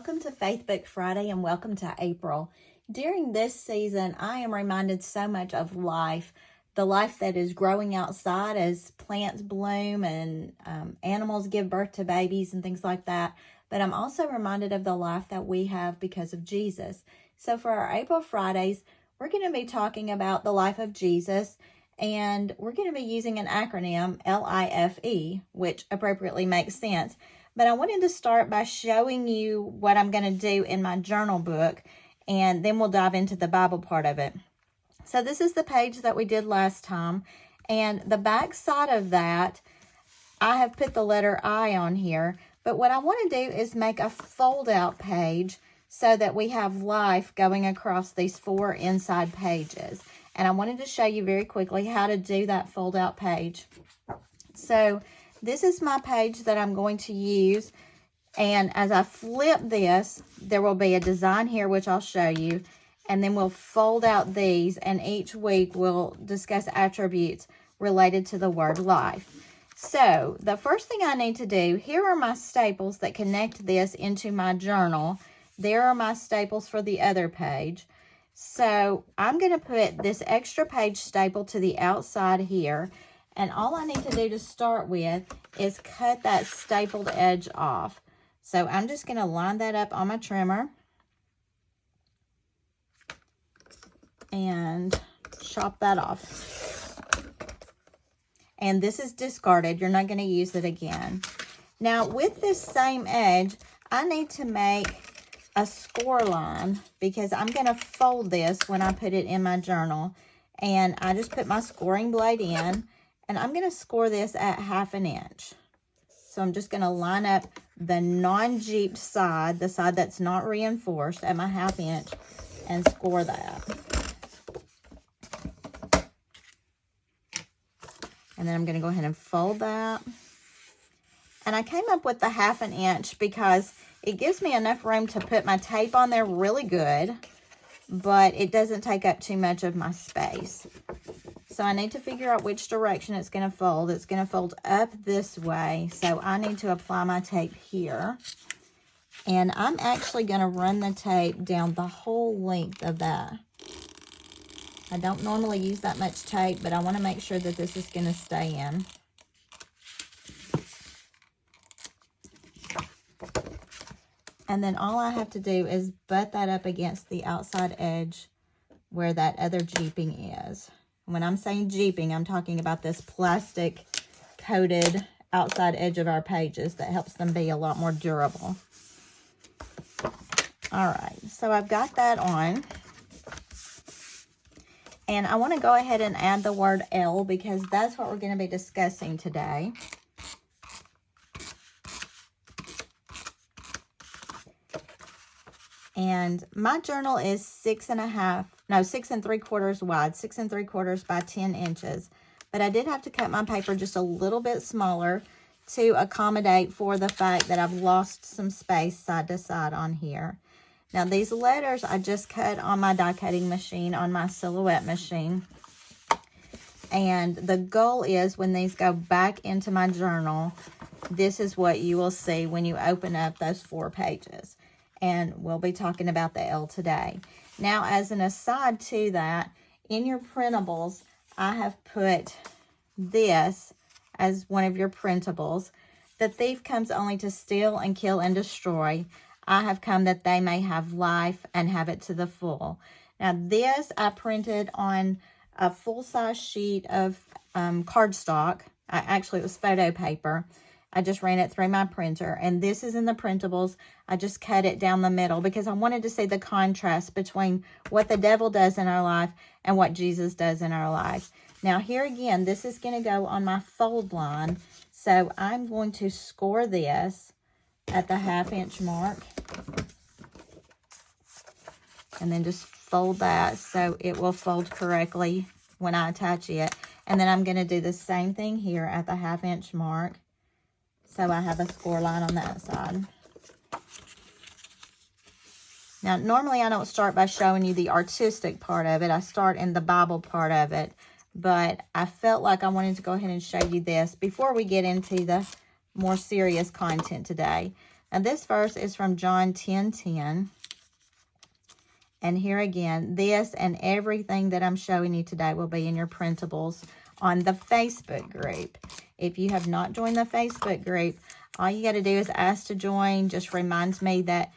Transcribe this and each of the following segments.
welcome to Faithbook Friday and welcome to April. During this season, I am reminded so much of life, the life that is growing outside as plants bloom and animals give birth to babies and things like that. But I'm also reminded of the life that we have because of Jesus. So for our April Fridays, we're going to be talking about the life of Jesus, and we're going to be using an acronym, LIFE, which appropriately makes sense. But I wanted to start by showing you what I'm going to do in my journal book, and then we'll dive into the Bible part of it. So this is the page that we did last time, and the back side of that, I have put the letter I on here. But what I want to do is make a fold-out page so that we have life going across these four inside pages. And I wanted to show you very quickly how to do that fold-out page. So this is my page that I'm going to use, and as I flip this, there will be a design here, which I'll show you, and then we'll fold out these, and each week we'll discuss attributes related to the word life. So the first thing I need to do, here are my staples that connect this into my journal. There are my staples for the other page. So I'm going to put this extra page staple to the outside here. And all I need to do to start with is cut that stapled edge off. So I'm just going to line that up on my trimmer and chop that off. And this is discarded. You're not going to use it again. Now with this same edge, I need to make a score line because I'm going to fold this when I put it in my journal. And I just put my scoring blade in. And I'm going to score this at 1/2 inch. So I'm just going to line up the non-jeeped side, the side that's not reinforced, at my 1/2 inch and score that. And then I'm going to go ahead and fold that. And I came up with the 1/2 inch because it gives me enough room to put my tape on there really good, but it doesn't take up too much of my space. So I need to figure out which direction it's going to fold. It's going to fold up this way. So I need to apply my tape here. And I'm actually going to run the tape down the whole length of that. I don't normally use that much tape, but I want to make sure that this is going to stay in. And then all I have to do is butt that up against the outside edge where that other jeeping is. When I'm saying jeeping, I'm talking about this plastic coated outside edge of our pages that helps them be a lot more durable. All right, so I've got that on. And I want to go ahead and add the word L because that's what we're going to be discussing today. And my journal is 6 3/4 wide, 6 3/4 by 10 inches. But I did have to cut my paper just a little bit smaller to accommodate for the fact that I've lost some space side to side on here. Now these letters I just cut on my die cutting machine, on my Silhouette machine. And the goal is when these go back into my journal, this is what you will see when you open up those 4 pages. And we'll be talking about the L today. Now, as an aside to that, in your printables, I have put this as one of your printables. The thief comes only to steal and kill and destroy. I have come that they may have life and have it to the full. Now, this I printed on a full-size sheet of cardstock. Actually, it was photo paper. I just ran it through my printer, and this is in the printables. I just cut it down the middle because I wanted to see the contrast between what the devil does in our life and what Jesus does in our life. Now, here again, this is going to go on my fold line, so I'm going to score this at the 1/2 inch mark, and then just fold that so it will fold correctly when I attach it. And then I'm going to do the same thing here at the 1/2 inch mark. So I have a score line on that side. Now, normally I don't start by showing you the artistic part of it. I start in the Bible part of it. But I felt like I wanted to go ahead and show you this before we get into the more serious content today. And this verse is from John 10:10. And here again, this and everything that I'm showing you today will be in your printables on the Facebook group. If you have not joined the Facebook group, all you got to do is ask to join. Just reminds me that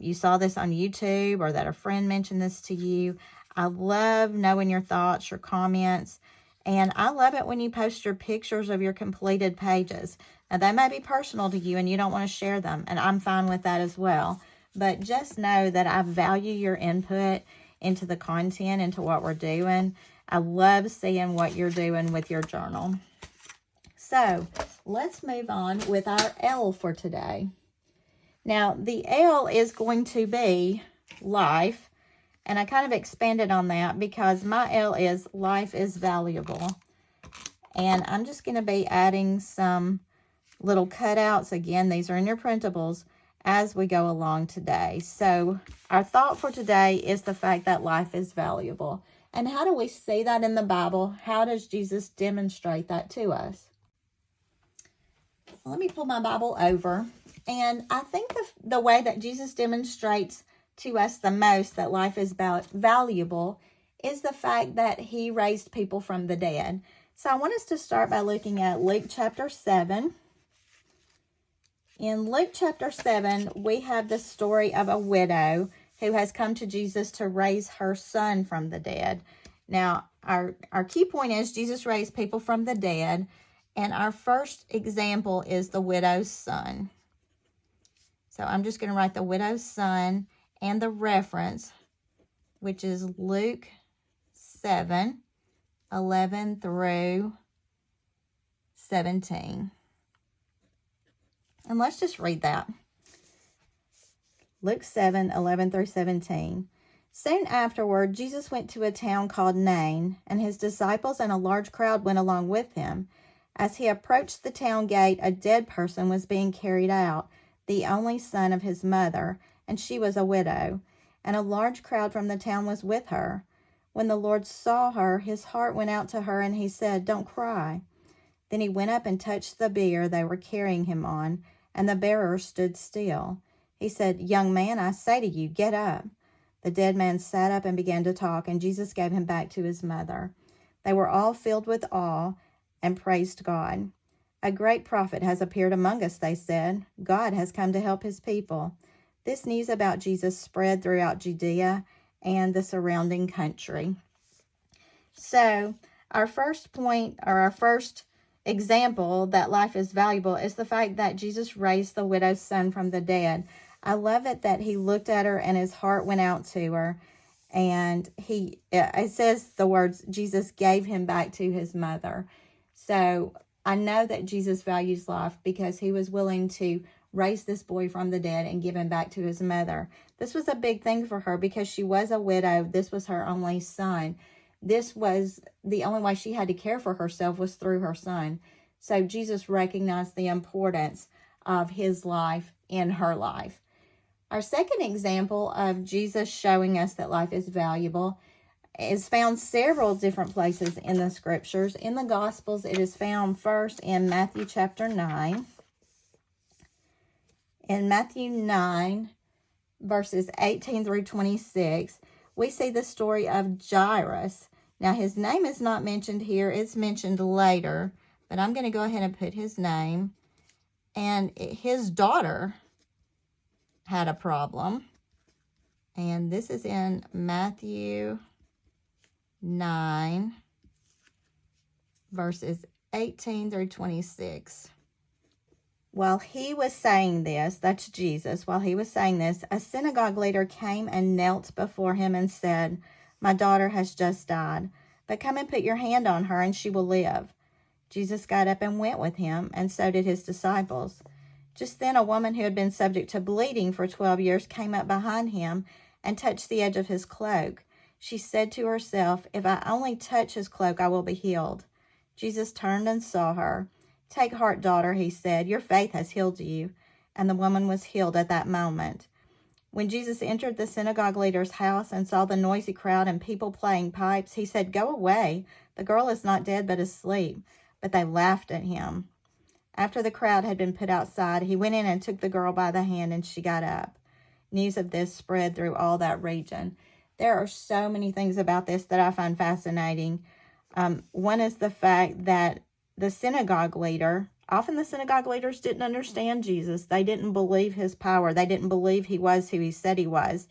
you saw this on YouTube or that a friend mentioned this to you. I love knowing your thoughts, your comments, and I love it when you post your pictures of your completed pages. Now, they may be personal to you and you don't want to share them, and I'm fine with that as well. But just know that I value your input into the content, into what we're doing. I love seeing what you're doing with your journal. So, let's move on with our L for today. Now, the L is going to be life. And I kind of expanded on that because my L is life is valuable. And I'm just going to be adding some little cutouts. Again, these are in your printables as we go along today. So our thought for today is the fact that life is valuable. And how do we see that in the Bible? How does Jesus demonstrate that to us? Let me pull my Bible over. And I think the way that Jesus demonstrates to us the most that life is valuable is the fact that he raised people from the dead. So I want us to start by looking at Luke chapter 7. In Luke chapter 7, we have the story of a widow who has come to Jesus to raise her son from the dead. Now, our key point is Jesus raised people from the dead, and our first example is the widow's son. So I'm just going to write the widow's son and the reference, which is Luke 7:11 through 17. And let's just read that. Luke 7:11 through 17. Soon afterward, Jesus went to a town called Nain, and his disciples and a large crowd went along with him. As he approached the town gate, a dead person was being carried out, the only son of his mother, and she was a widow, and a large crowd from the town was with her. When the Lord saw her, his heart went out to her, and he said, "Don't cry." Then he went up and touched the bier they were carrying him on, and the bearer stood still. He said, "Young man, I say to you, get up." The dead man sat up and began to talk, and Jesus gave him back to his mother. They were all filled with awe and praised God. "A great prophet has appeared among us," they said. "God has come to help his people." This news about Jesus spread throughout Judea and the surrounding country. So our first point, or our first example that life is valuable, is the fact that Jesus raised the widow's son from the dead. I love it that he looked at her and his heart went out to her. And it says the words, Jesus gave him back to his mother. So I know that Jesus values life because he was willing to raise this boy from the dead and give him back to his mother. This was a big thing for her because she was a widow. This was her only son. This was the only way she had to care for herself was through her son. So Jesus recognized the importance of his life in her life. Our second example of Jesus showing us that life is valuable is found several different places in the scriptures. In the Gospels, it is found first in Matthew chapter 9. In Matthew 9, verses 18 through 26, we see the story of Jairus. Now, his name is not mentioned here. It's mentioned later, but I'm going to go ahead and put his name. And his daughter had a problem. And this is in Matthew 9, verses 18 through 26. While he was saying this, that's Jesus, while he was saying this, a synagogue leader came and knelt before him and said, "My daughter has just died, but come and put your hand on her and she will live." Jesus got up and went with him, and so did his disciples. Just then a woman who had been subject to bleeding for 12 years came up behind him and touched the edge of his cloak. She said to herself, "If I only touch his cloak, I will be healed." Jesus turned and saw her. "Take heart, daughter," he said. "Your faith has healed you." And the woman was healed at that moment. When Jesus entered the synagogue leader's house and saw the noisy crowd and people playing pipes, he said, "Go away. The girl is not dead but asleep." But they laughed at him. After the crowd had been put outside, he went in and took the girl by the hand, and she got up. News of this spread through all that region. There are so many things about this that I find fascinating. One is the fact that the synagogue leader, often the synagogue leaders didn't understand Jesus. They didn't believe his power. They didn't believe he was who he said he was.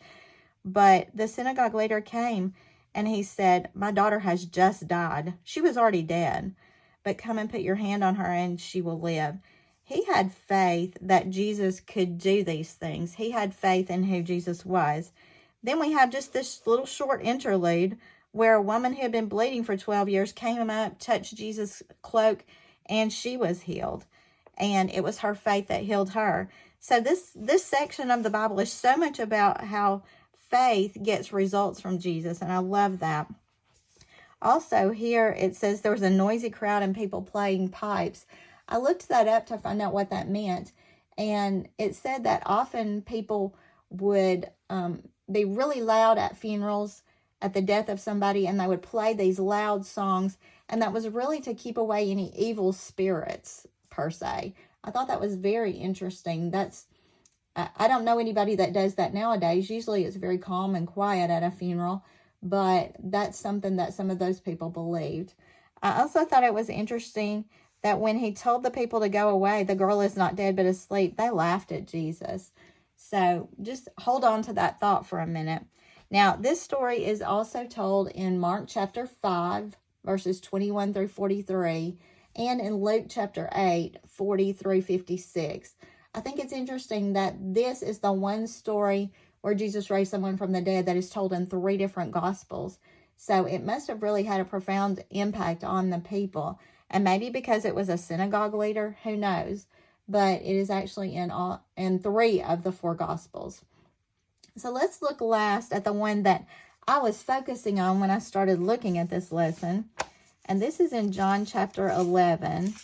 But the synagogue leader came and he said, "My daughter has just died. She was already dead, but come and put your hand on her and she will live." He had faith that Jesus could do these things. He had faith in who Jesus was. Then we have just this little short interlude where a woman who had been bleeding for 12 years came up, touched Jesus' cloak, and she was healed. And it was her faith that healed her. So this section of the Bible is so much about how faith gets results from Jesus, and I love that. Also, here it says there was a noisy crowd and people playing pipes. I looked that up to find out what that meant, and it said that often people would be really loud at funerals at the death of somebody, and they would play these loud songs, and that was really to keep away any evil spirits, per se. I thought that was very interesting. I don't know anybody that does that nowadays. Usually it's very calm and quiet at a funeral, but that's something that some of those people believed. I also thought it was interesting that when he told the people to go away, the girl is not dead but asleep, they laughed at Jesus. So just hold on to that thought for a minute. Now, this story is also told in Mark chapter 5, verses 21 through 43, and in Luke chapter 8, 40 through 56. I think it's interesting that this is the one story where Jesus raised someone from the dead that is told in 3 different gospels. So it must have really had a profound impact on the people. And maybe because it was a synagogue leader, who knows? But it is actually in 3 of the 4 gospels. So let's look last at the one that I was focusing on when I started looking at this lesson. And this is in John chapter 11.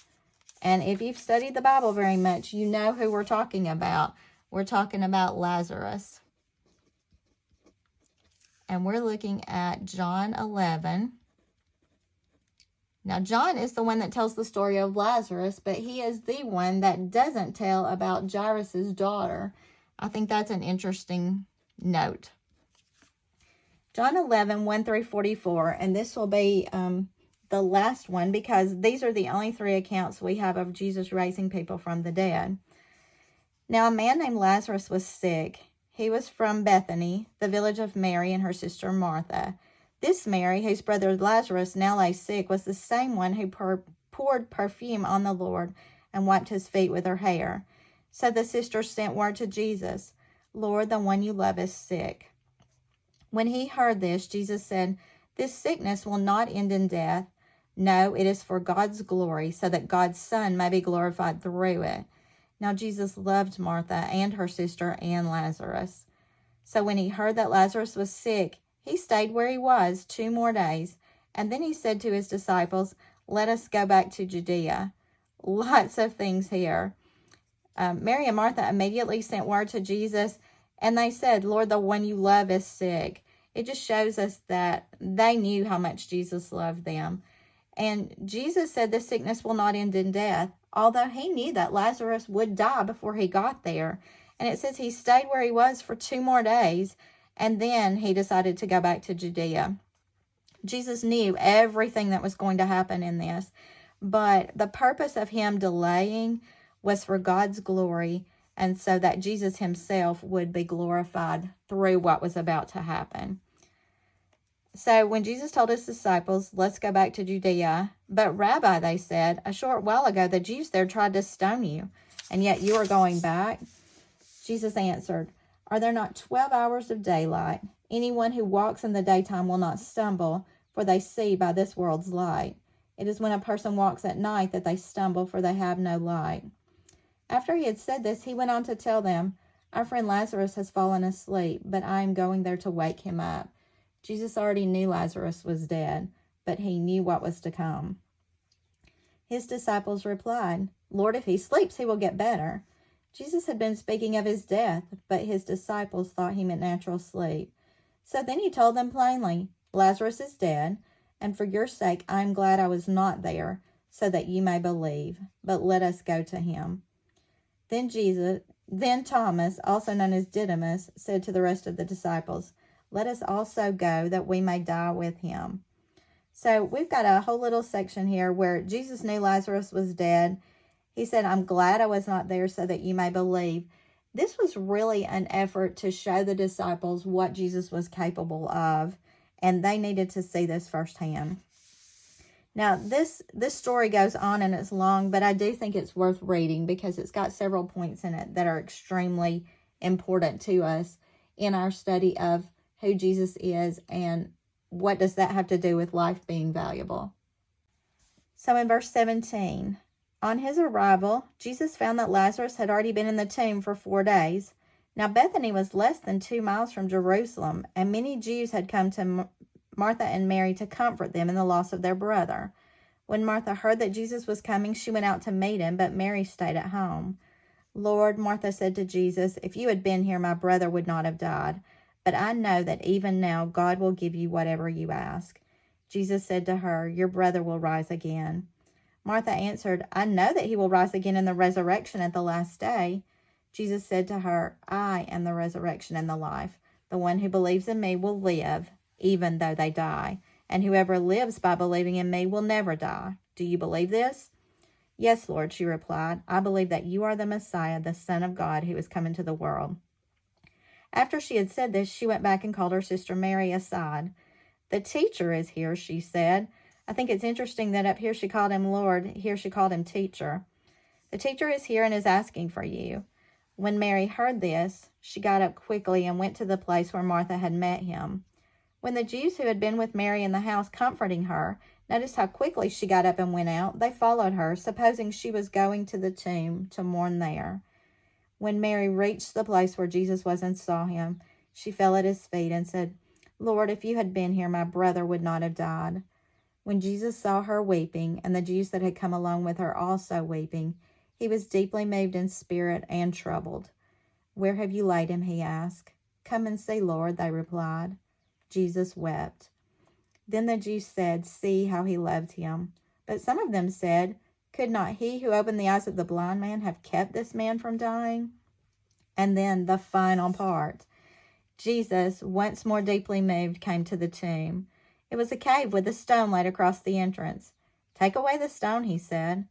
And if you've studied the Bible very much, you know who we're talking about. We're talking about Lazarus. And we're looking at John 11. Now, John is the one that tells the story of Lazarus, but he is the one that doesn't tell about Jairus' daughter. I think that's an interesting note. John 11, 1 through 44, and this will be the last one because these are the only 3 accounts we have of Jesus raising people from the dead. Now, a man named Lazarus was sick. He was from Bethany, the village of Mary and her sister Martha. This Mary, whose brother Lazarus now lay sick, was the same one who poured perfume on the Lord and wiped his feet with her hair. So the sisters sent word to Jesus, "Lord, the one you love is sick." When he heard this, Jesus said, "This sickness will not end in death. No, it is for God's glory, so that God's Son may be glorified through it." Now Jesus loved Martha and her sister and Lazarus. So when he heard that Lazarus was sick, he stayed where he was 2 more days. And then he said to his disciples, "Let us go back to Judea." Lots of things here. Mary and Martha immediately sent word to Jesus, and they said, "Lord, the one you love is sick." It just shows us that they knew how much Jesus loved them. And Jesus said the sickness will not end in death, although he knew that Lazarus would die before he got there. And it says he stayed where he was for 2 more days, and then he decided to go back to Judea. Jesus knew everything that was going to happen in this, but the purpose of him delaying was for God's glory, and so that Jesus himself would be glorified through what was about to happen. So when Jesus told his disciples, "Let's go back to Judea," "But Rabbi," they said, "a short while ago the Jews there tried to stone you, and yet you are going back?" Jesus answered, "Are there not 12 hours of daylight? Anyone who walks in the daytime will not stumble, for they see by this world's light. It is when a person walks at night that they stumble, for they have no light." After he had said this, he went on to tell them, "Our friend Lazarus has fallen asleep, but I am going there to wake him up." Jesus already knew Lazarus was dead, but he knew what was to come. His disciples replied, "Lord, if he sleeps, he will get better." Jesus had been speaking of his death, but his disciples thought he meant natural sleep. So then he told them plainly, "Lazarus is dead, and for your sake I am glad I was not there, so that you may believe, but let us go to him. Then Thomas, also known as Didymus, said to the rest of the disciples, let us also go that we may die with him. So we've got a whole little section here where Jesus knew Lazarus was dead. He said, I'm glad I was not there so that you may believe. This was really an effort to show the disciples what Jesus was capable of, and they needed to see this firsthand. Now, this story goes on and it's long, but I do think it's worth reading because it's got several points in it that are extremely important to us in our study of who Jesus is and what does that have to do with life being valuable. So in verse 17, on his arrival, Jesus found that Lazarus had already been in the tomb for 4 days. Now Bethany was less than 2 miles from Jerusalem, and many Jews had come to Martha and Mary to comfort them in the loss of their brother. When Martha heard that Jesus was coming, she went out to meet him, but Mary stayed at home. Lord, Martha said to Jesus, if you had been here, my brother would not have died. But I know that even now God will give you whatever you ask. Jesus said to her, your brother will rise again. Martha answered, I know that he will rise again in the resurrection at the last day. Jesus said to her, I am the resurrection and the life. The one who believes in me will live, even though they die. And whoever lives by believing in me will never die. Do you believe this? Yes, Lord, she replied. I believe that you are the Messiah, the Son of God, who is come into the world. After she had said this, she went back and called her sister Mary aside. The teacher is here, she said. I think it's interesting that up here she called him Lord, here she called him teacher. The teacher is here and is asking for you. When Mary heard this, she got up quickly and went to the place where Martha had met him. When the Jews who had been with Mary in the house comforting her noticed how quickly she got up and went out, they followed her, supposing she was going to the tomb to mourn there. When Mary reached the place where Jesus was and saw him, she fell at his feet and said, Lord, if you had been here, my brother would not have died. When Jesus saw her weeping, and the Jews that had come along with her also weeping, he was deeply moved in spirit and troubled. Where have you laid him? He asked. Come and see, Lord, they replied. Jesus wept. Then the Jews said, see how he loved him. But some of them said, could not he who opened the eyes of the blind man have kept this man from dying? And then the final part. Jesus, once more deeply moved, came to the tomb. It was a cave with a stone laid across the entrance. Take away the stone, he said.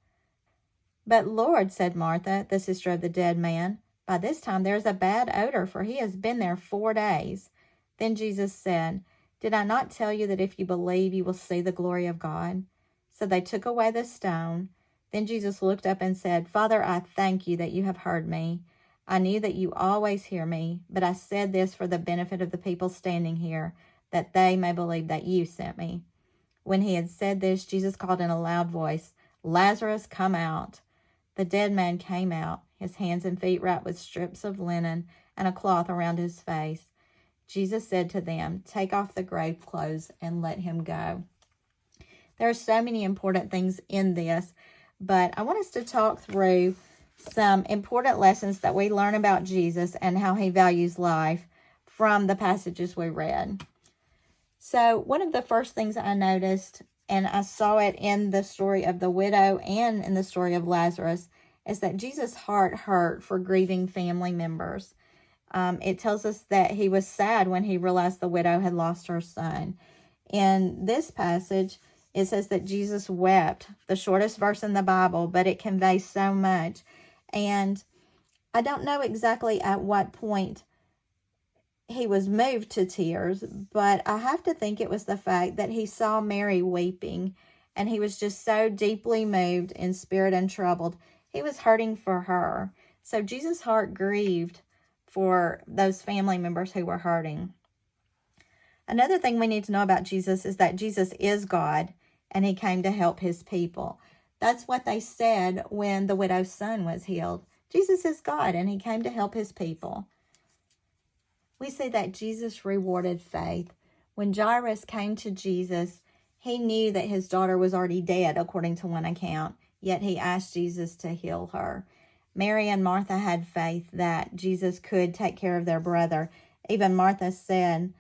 But Lord, said Martha, the sister of the dead man, by this time there is a bad odor, for he has been there 4 days. Then Jesus said, did I not tell you that if you believe, you will see the glory of God? So they took away the stone. Then Jesus looked up and said, Father, I thank you that you have heard me. I knew that you always hear me, but I said this for the benefit of the people standing here, that they may believe that you sent me. When he had said this, Jesus called in a loud voice, Lazarus, come out. The dead man came out, his hands and feet wrapped with strips of linen and a cloth around his face. Jesus said to them, take off the grave clothes and let him go. There are so many important things in this, but I want us to talk through some important lessons that we learn about Jesus and how he values life from the passages we read. So one of the first things I noticed, and I saw it in the story of the widow and in the story of Lazarus, is that Jesus' heart hurt for grieving family members. It tells us that he was sad when he realized the widow had lost her son. In this passage, it says that Jesus wept, the shortest verse in the Bible, but it conveys so much. And I don't know exactly at what point he was moved to tears, but I have to think it was the fact that he saw Mary weeping, and he was just so deeply moved in spirit and troubled. He was hurting for her. So Jesus' heart grieved for those family members who were hurting. Another thing we need to know about Jesus is that Jesus is God, and he came to help his people. That's what they said when the widow's son was healed. Jesus is God, and he came to help his people. We see that Jesus rewarded faith. When Jairus came to Jesus, he knew that his daughter was already dead, according to one account, yet he asked Jesus to heal her. Mary and Martha had faith that Jesus could take care of their brother. Even Martha said,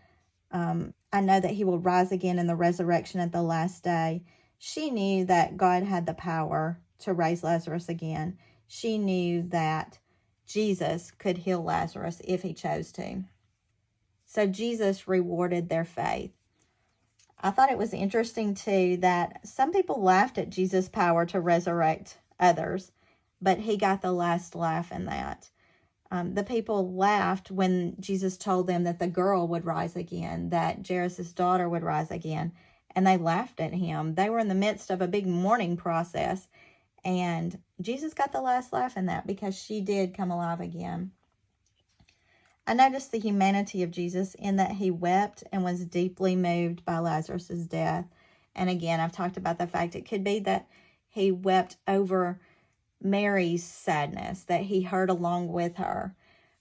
I know that he will rise again in the resurrection at the last day. She knew that God had the power to raise Lazarus again. She knew that Jesus could heal Lazarus if he chose to. So Jesus rewarded their faith. I thought it was interesting, too, that some people laughed at Jesus' power to resurrect others, but he got the last laugh in that. The people laughed when Jesus told them that the girl would rise again, that Jairus' daughter would rise again, and they laughed at him. They were in the midst of a big mourning process, and Jesus got the last laugh in that because she did come alive again. I noticed the humanity of Jesus in that he wept and was deeply moved by Lazarus' death. And again, I've talked about the fact it could be that he wept over Mary's sadness, that he hurt along with her.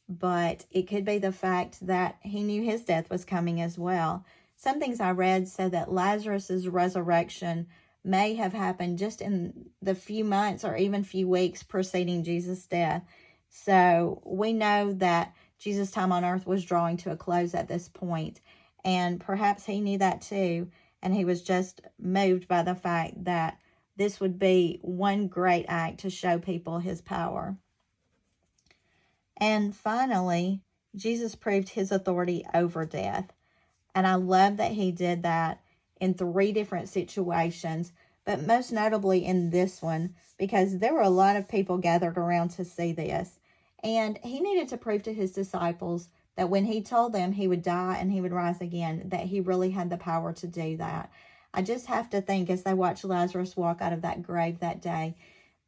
But it could be the fact that he knew his death was coming as well. Some things I read said that Lazarus' resurrection may have happened just in the few months or even few weeks preceding Jesus' death. So we know that Jesus' time on earth was drawing to a close at this point, and perhaps he knew that too, and he was just moved by the fact that this would be one great act to show people his power. And finally, Jesus proved his authority over death, and I love that he did that in 3 different situations, but most notably in this one, because there were a lot of people gathered around to see this. And he needed to prove to his disciples that when he told them he would die and he would rise again, that he really had the power to do that. I just have to think, as they watched Lazarus walk out of that grave that day,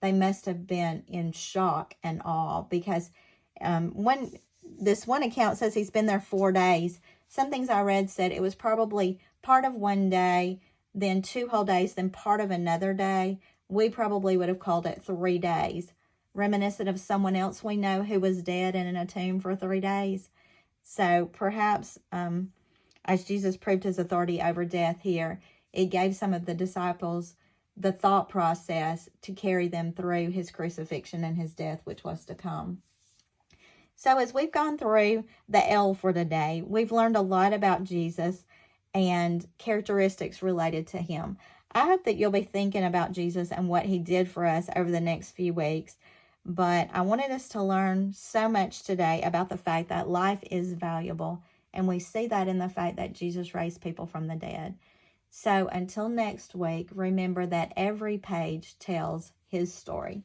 they must have been in shock and awe, because when this one account says he's been there 4 days, some things I read said it was probably part of one day, then 2 whole days, then part of another day. We probably would have called it 3 days, reminiscent of someone else we know who was dead and in a tomb for 3 days. So perhaps as Jesus proved his authority over death here, it gave some of the disciples the thought process to carry them through his crucifixion and his death, which was to come. So as we've gone through the L for today, we've learned a lot about Jesus and characteristics related to him. I hope that you'll be thinking about Jesus and what he did for us over the next few weeks. But I wanted us to learn so much today about the fact that life is valuable. And we see that in the fact that Jesus raised people from the dead. So until next week, remember that every page tells his story.